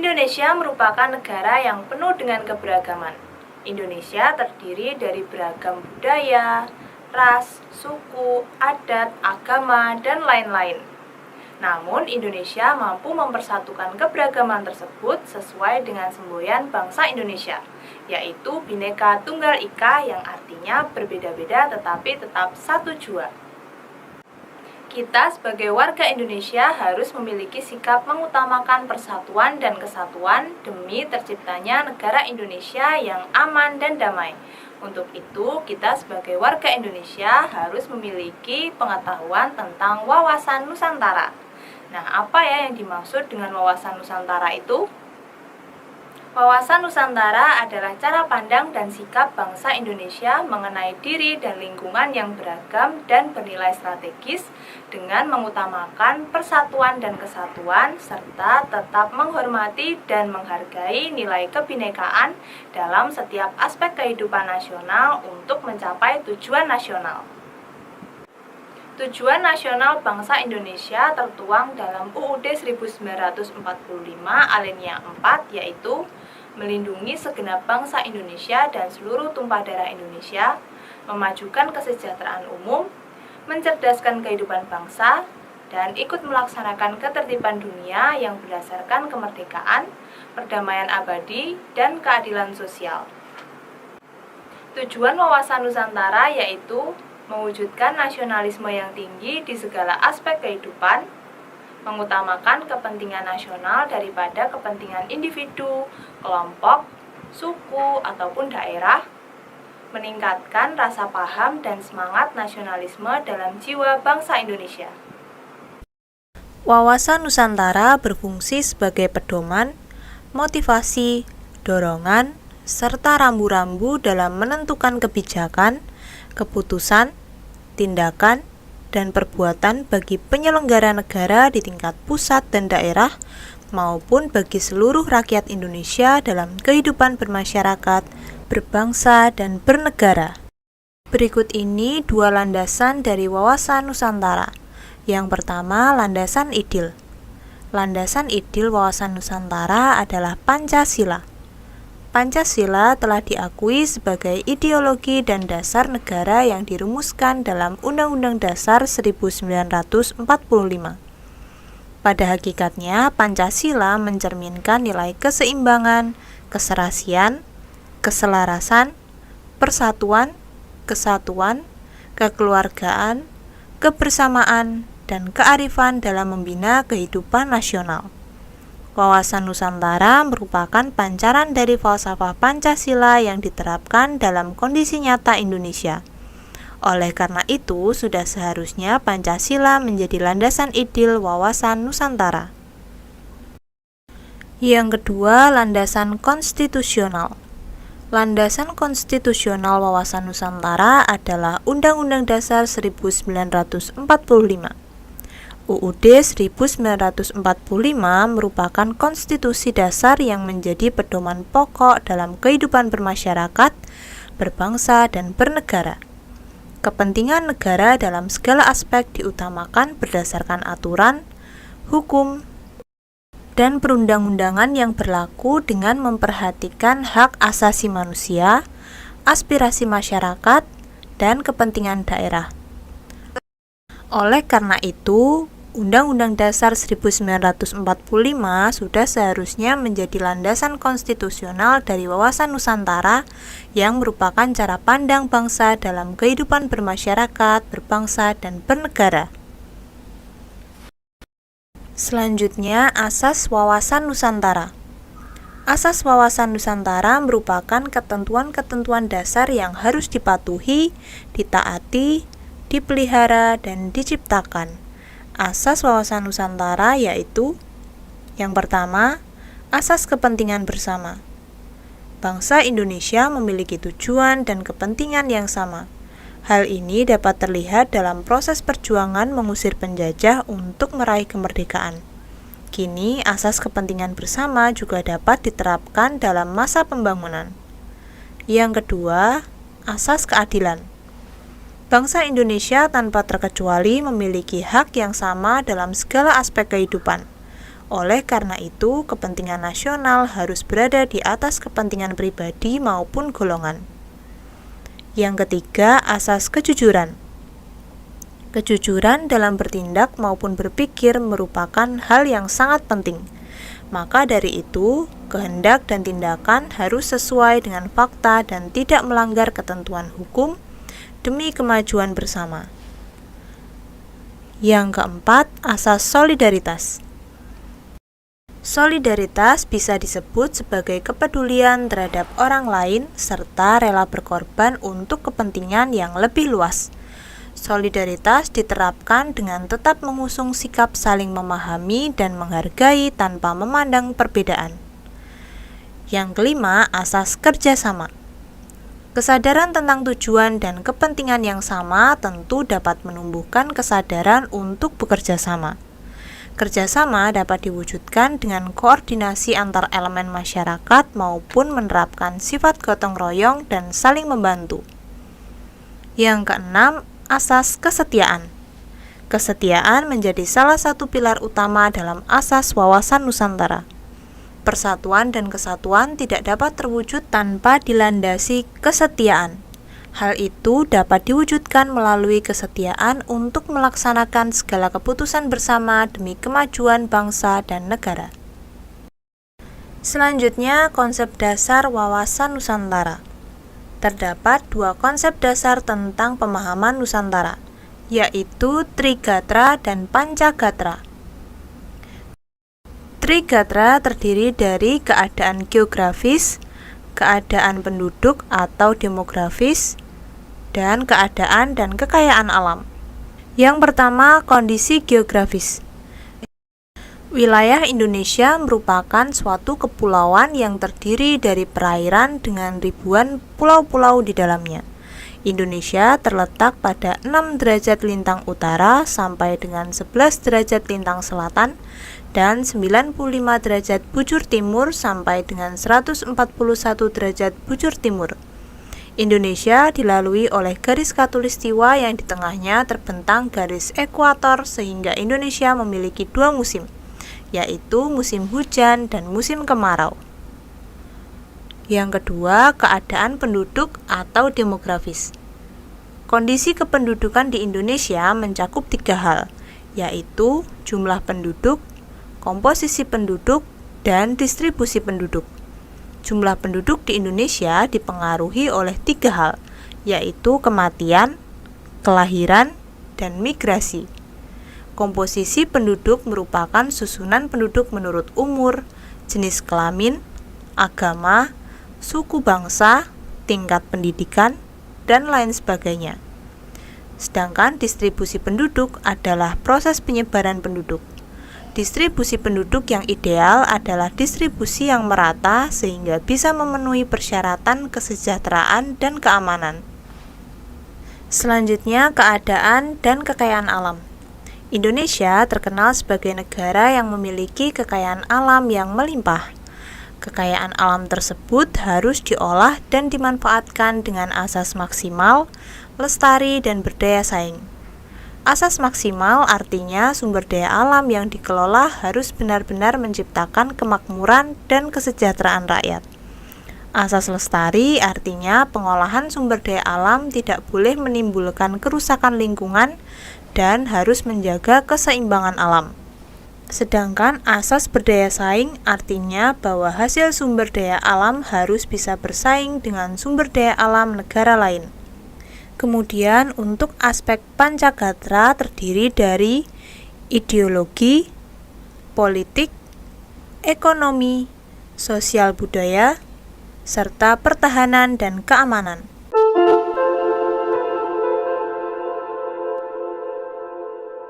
Indonesia merupakan negara yang penuh dengan keberagaman. Indonesia terdiri dari beragam budaya, ras, suku, adat, agama, dan lain-lain. Namun, Indonesia mampu mempersatukan keberagaman tersebut sesuai dengan semboyan bangsa Indonesia, yaitu Bhinneka Tunggal Ika yang artinya berbeda-beda tetapi tetap satu jua. Kita sebagai warga Indonesia harus memiliki sikap mengutamakan persatuan dan kesatuan demi terciptanya negara Indonesia yang aman dan damai. Untuk itu, kita sebagai warga Indonesia harus memiliki pengetahuan tentang wawasan Nusantara. Nah, apa ya yang dimaksud dengan wawasan Nusantara itu? Wawasan Nusantara adalah cara pandang dan sikap bangsa Indonesia mengenai diri dan lingkungan yang beragam dan bernilai strategis dengan mengutamakan persatuan dan kesatuan serta tetap menghormati dan menghargai nilai kebinekaan dalam setiap aspek kehidupan nasional untuk mencapai tujuan nasional. Tujuan nasional bangsa Indonesia tertuang dalam UUD 1945 alinea 4 yaitu melindungi segenap bangsa Indonesia dan seluruh tumpah darah Indonesia, memajukan kesejahteraan umum, mencerdaskan kehidupan bangsa, dan ikut melaksanakan ketertiban dunia yang berdasarkan kemerdekaan, perdamaian abadi, dan keadilan sosial. Tujuan wawasan Nusantara yaitu mewujudkan nasionalisme yang tinggi di segala aspek kehidupan, mengutamakan kepentingan nasional daripada kepentingan individu, kelompok, suku, ataupun daerah, meningkatkan rasa paham dan semangat nasionalisme dalam jiwa bangsa Indonesia. Wawasan Nusantara berfungsi sebagai pedoman, motivasi, dorongan, serta rambu-rambu dalam menentukan kebijakan, keputusan, tindakan, dan perbuatan bagi penyelenggara negara di tingkat pusat dan daerah maupun bagi seluruh rakyat Indonesia dalam kehidupan bermasyarakat, berbangsa, dan bernegara. Berikut ini dua landasan dari wawasan Nusantara. Yang pertama, landasan idil. Landasan idil wawasan Nusantara adalah Pancasila. Pancasila telah diakui sebagai ideologi dan dasar negara yang dirumuskan dalam Undang-Undang Dasar 1945. Pada hakikatnya, Pancasila mencerminkan nilai keseimbangan, keserasian, keselarasan, persatuan, kesatuan, kekeluargaan, kebersamaan, dan kearifan dalam membina kehidupan nasional. Wawasan Nusantara merupakan pancaran dari falsafah Pancasila yang diterapkan dalam kondisi nyata Indonesia. Oleh karena itu, sudah seharusnya Pancasila menjadi landasan idil wawasan Nusantara. Yang kedua, landasan konstitusional. Landasan konstitusional wawasan Nusantara adalah Undang-Undang Dasar 1945. UUD 1945 merupakan konstitusi dasar yang menjadi pedoman pokok dalam kehidupan bermasyarakat, berbangsa, dan bernegara. Kepentingan negara dalam segala aspek diutamakan berdasarkan aturan, hukum, dan perundang-undangan yang berlaku dengan memperhatikan hak asasi manusia, aspirasi masyarakat, dan kepentingan daerah. Oleh karena itu, Undang-Undang Dasar 1945 sudah seharusnya menjadi landasan konstitusional dari wawasan Nusantara yang merupakan cara pandang bangsa dalam kehidupan bermasyarakat, berbangsa, dan bernegara. Selanjutnya, Asas Wawasan Nusantara. Asas Wawasan Nusantara merupakan ketentuan-ketentuan dasar yang harus dipatuhi, ditaati, dipelihara, dan diciptakan. Asas wawasan Nusantara yaitu: yang pertama, asas kepentingan bersama. Bangsa Indonesia memiliki tujuan dan kepentingan yang sama. Hal ini dapat terlihat dalam proses perjuangan mengusir penjajah untuk meraih kemerdekaan. Kini, asas kepentingan bersama juga dapat diterapkan dalam masa pembangunan. Yang kedua, asas keadilan. Bangsa Indonesia tanpa terkecuali memiliki hak yang sama dalam segala aspek kehidupan. Oleh karena itu, kepentingan nasional harus berada di atas kepentingan pribadi maupun golongan. Yang ketiga, asas kejujuran. Kejujuran dalam bertindak maupun berpikir merupakan hal yang sangat penting. Maka dari itu, kehendak dan tindakan harus sesuai dengan fakta dan tidak melanggar ketentuan hukum demi kemajuan bersama. Yang keempat, asas solidaritas. Solidaritas bisa disebut sebagai kepedulian terhadap orang lain serta rela berkorban untuk kepentingan yang lebih luas. Solidaritas diterapkan dengan tetap mengusung sikap saling memahami dan menghargai tanpa memandang perbedaan. Yang kelima, asas kerjasama. Kesadaran tentang tujuan dan kepentingan yang sama tentu dapat menumbuhkan kesadaran untuk bekerja sama. Kerjasama dapat diwujudkan dengan koordinasi antar elemen masyarakat maupun menerapkan sifat gotong royong dan saling membantu. Yang keenam, asas kesetiaan. Kesetiaan menjadi salah satu pilar utama dalam asas wawasan Nusantara. Persatuan dan kesatuan tidak dapat terwujud tanpa dilandasi kesetiaan. Hal itu dapat diwujudkan melalui kesetiaan untuk melaksanakan segala keputusan bersama demi kemajuan bangsa dan negara. Selanjutnya, konsep dasar wawasan Nusantara. Terdapat dua konsep dasar tentang pemahaman Nusantara, yaitu Trigatra dan Pancagatra. Trigatra terdiri dari keadaan geografis, keadaan penduduk atau demografis, dan keadaan dan kekayaan alam. Yang pertama, kondisi geografis. Wilayah Indonesia merupakan suatu kepulauan yang terdiri dari perairan dengan ribuan pulau-pulau di dalamnya. Indonesia terletak pada 6 derajat lintang utara sampai dengan 11 derajat lintang selatan dan 95 derajat bujur timur sampai dengan 141 derajat bujur timur. Indonesia dilalui oleh garis khatulistiwa yang di tengahnya terbentang garis ekuator sehingga Indonesia memiliki dua musim, yaitu musim hujan dan musim kemarau. Yang kedua, keadaan penduduk atau demografis. Kondisi kependudukan di Indonesia mencakup 3 hal, yaitu jumlah penduduk, komposisi penduduk, dan distribusi penduduk. Jumlah penduduk di Indonesia dipengaruhi oleh 3 hal, yaitu kematian, kelahiran, dan migrasi. Komposisi penduduk merupakan susunan penduduk menurut umur, jenis kelamin, agama, suku bangsa, tingkat pendidikan, dan lain sebagainya. Sedangkan distribusi penduduk adalah proses penyebaran penduduk. Distribusi penduduk yang ideal adalah distribusi yang merata sehingga bisa memenuhi persyaratan kesejahteraan dan keamanan. Selanjutnya, keadaan dan kekayaan alam. Indonesia terkenal sebagai negara yang memiliki kekayaan alam yang melimpah. Kekayaan alam tersebut harus diolah dan dimanfaatkan dengan asas maksimal, lestari, dan berdaya saing. Asas maksimal artinya sumber daya alam yang dikelola harus benar-benar menciptakan kemakmuran dan kesejahteraan rakyat. Asas lestari artinya pengolahan sumber daya alam tidak boleh menimbulkan kerusakan lingkungan dan harus menjaga keseimbangan alam. Sedangkan asas berdaya saing artinya bahwa hasil sumber daya alam harus bisa bersaing dengan sumber daya alam negara lain. Kemudian untuk aspek Pancagatra terdiri dari ideologi, politik, ekonomi, sosial budaya, serta pertahanan dan keamanan.